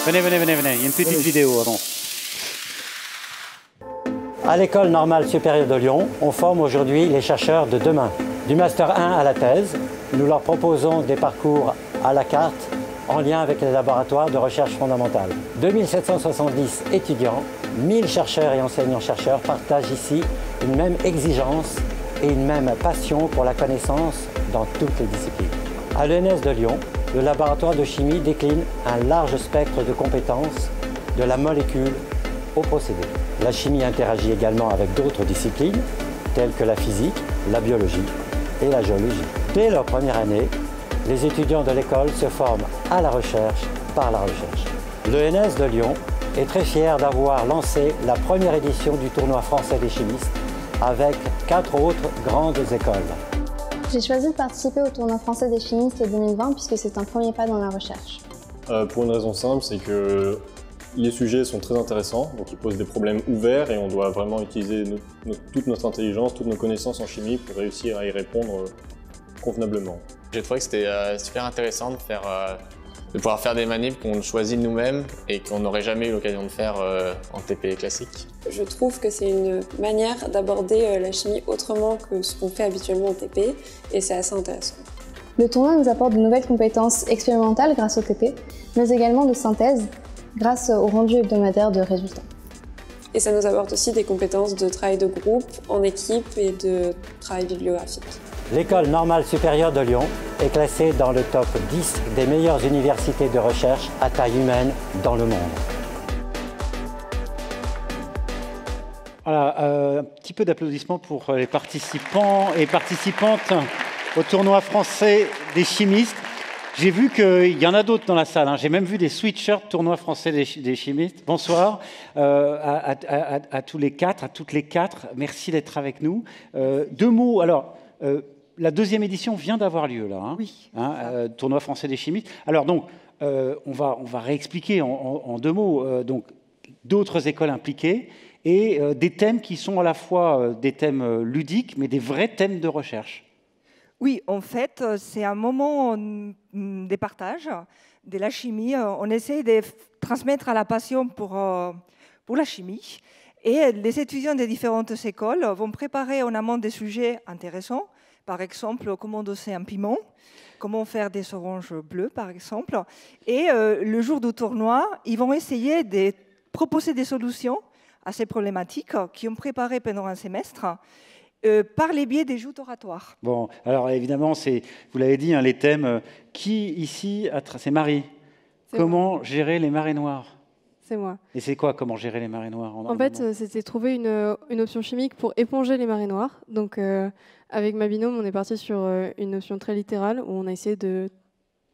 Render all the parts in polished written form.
Venez, venez, venez, venez. Il y a une petite vidéo avant. À l'École normale supérieure de Lyon, on forme aujourd'hui les chercheurs de demain. Du Master 1 à la thèse, nous leur proposons des parcours à la carte en lien avec les laboratoires de recherche fondamentale. 2770 étudiants, 1000 chercheurs et enseignants-chercheurs partagent ici une même exigence et une même passion pour la connaissance dans toutes les disciplines. À l'ENS de Lyon, le laboratoire de chimie décline un large spectre de compétences, de la molécule au procédé. La chimie interagit également avec d'autres disciplines, telles que la physique, la biologie et la géologie. Dès leur première année, les étudiants de l'école se forment à la recherche par la recherche. L'ENS de Lyon est très fier d'avoir lancé la première édition du tournoi français des chimistes avec 4 autres grandes écoles. J'ai choisi de participer au tournoi français des chimistes 2020 puisque c'est un premier pas dans la recherche. Pour une raison simple, c'est que les sujets sont très intéressants, donc ils posent des problèmes ouverts et on doit vraiment utiliser toute notre intelligence, toutes nos connaissances en chimie pour réussir à y répondre convenablement. J'ai trouvé que c'était super intéressant de pouvoir faire des manips qu'on choisit nous-mêmes et qu'on n'aurait jamais eu l'occasion de faire en TP classique. Je trouve que c'est une manière d'aborder la chimie autrement que ce qu'on fait habituellement en TP et c'est assez intéressant. Le tournoi nous apporte de nouvelles compétences expérimentales grâce au TP, mais également de synthèse grâce au rendu hebdomadaire de résultats. Et ça nous apporte aussi des compétences de travail de groupe, en équipe et de travail bibliographique. L'École normale supérieure de Lyon est classée dans le top 10 des meilleures universités de recherche à taille humaine dans le monde. Voilà, un petit peu d'applaudissements pour les participants et participantes au tournoi français des chimistes. J'ai vu qu'il y en a d'autres dans la salle, hein. J'ai même vu des sweatshirts tournoi français des chimistes. Bonsoir à tous les quatre, à toutes les quatre. Merci d'être avec nous. 2 mots, alors... la deuxième édition vient d'avoir lieu, là. Hein, oui. Tournoi français des chimistes. Alors, donc, on va réexpliquer en 2 mots. Donc, d'autres écoles impliquées et des thèmes qui sont à la fois des thèmes ludiques, mais des vrais thèmes de recherche. Oui, en fait, c'est un moment de partage de la chimie. On essaie de transmettre la passion pour la chimie. Et les étudiants des différentes écoles vont préparer en amont des sujets intéressants. Par exemple, comment doser un piment, comment faire des oranges bleues, par exemple. Et le jour du tournoi, ils vont essayer de proposer des solutions à ces problématiques qu'ils ont préparées pendant un semestre par les biais des joutes oratoires. Bon, alors évidemment, vous l'avez dit, hein, les thèmes. Qui ici, c'est Marie. Comment gérer les marées noires? C'est moi. Et c'est quoi, comment gérer les marées noires? En fait, c'était trouver une option chimique pour éponger les marées noires. Donc, avec ma binôme, on est parti sur une option très littérale où on a essayé de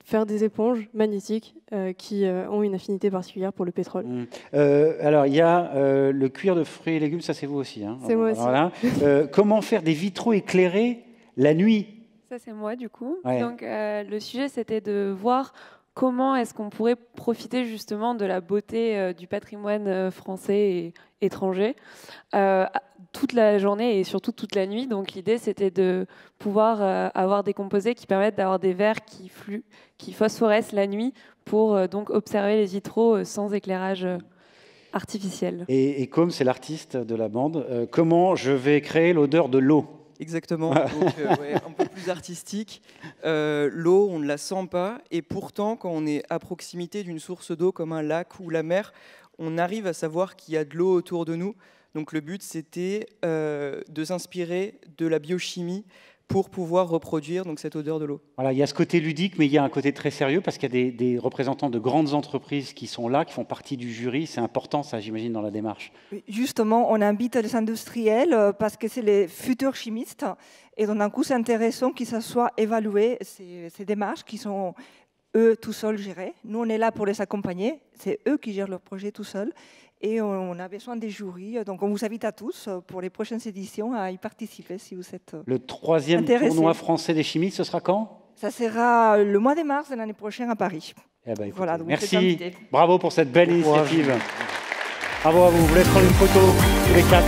faire des éponges magnétiques qui ont une affinité particulière pour le pétrole. Alors, il y a le cuir de fruits et légumes, ça c'est vous aussi. Hein, c'est moi aussi. Voilà. Comment faire des vitraux éclairés la nuit? Ça c'est moi du coup. Ouais. Donc le sujet c'était de voir comment est-ce qu'on pourrait profiter justement de la beauté du patrimoine français et étranger toute la journée et surtout toute la nuit. Donc l'idée c'était de pouvoir avoir des composés qui permettent d'avoir des verres qui phosphorescent la nuit pour donc observer les vitraux sans éclairage artificiel. Et comme c'est l'artiste de la bande, comment je vais créer l'odeur de l'eau? Exactement, donc un peu plus artistique. L'eau, on ne la sent pas, et pourtant, quand on est à proximité d'une source d'eau comme un lac ou la mer, on arrive à savoir qu'il y a de l'eau autour de nous. Donc le but, c'était de s'inspirer de la biochimie pour pouvoir reproduire donc, cette odeur de l'eau. Voilà, il y a ce côté ludique, mais il y a un côté très sérieux, parce qu'il y a des représentants de grandes entreprises qui sont là, qui font partie du jury. C'est important, ça, j'imagine, dans la démarche. Justement, on invite les industriels, parce que c'est les futurs chimistes, et donc d'un coup, c'est intéressant qu'ils soient évalués, ces démarches qui sont, eux, tout seuls gérées. Nous, on est là pour les accompagner, c'est eux qui gèrent leur projet tout seuls. Et on a besoin des jurys. Donc, on vous invite à tous, pour les prochaines éditions, à y participer si vous êtes Le 3e intéressés. Tournoi français des chimistes, ce sera quand? Ça sera le mois de mars de l'année prochaine à Paris. Eh ben, écoutez, voilà, donc merci. Bravo pour cette belle initiative. Bravo à vous. Vous voulez prendre une photo tous les 4?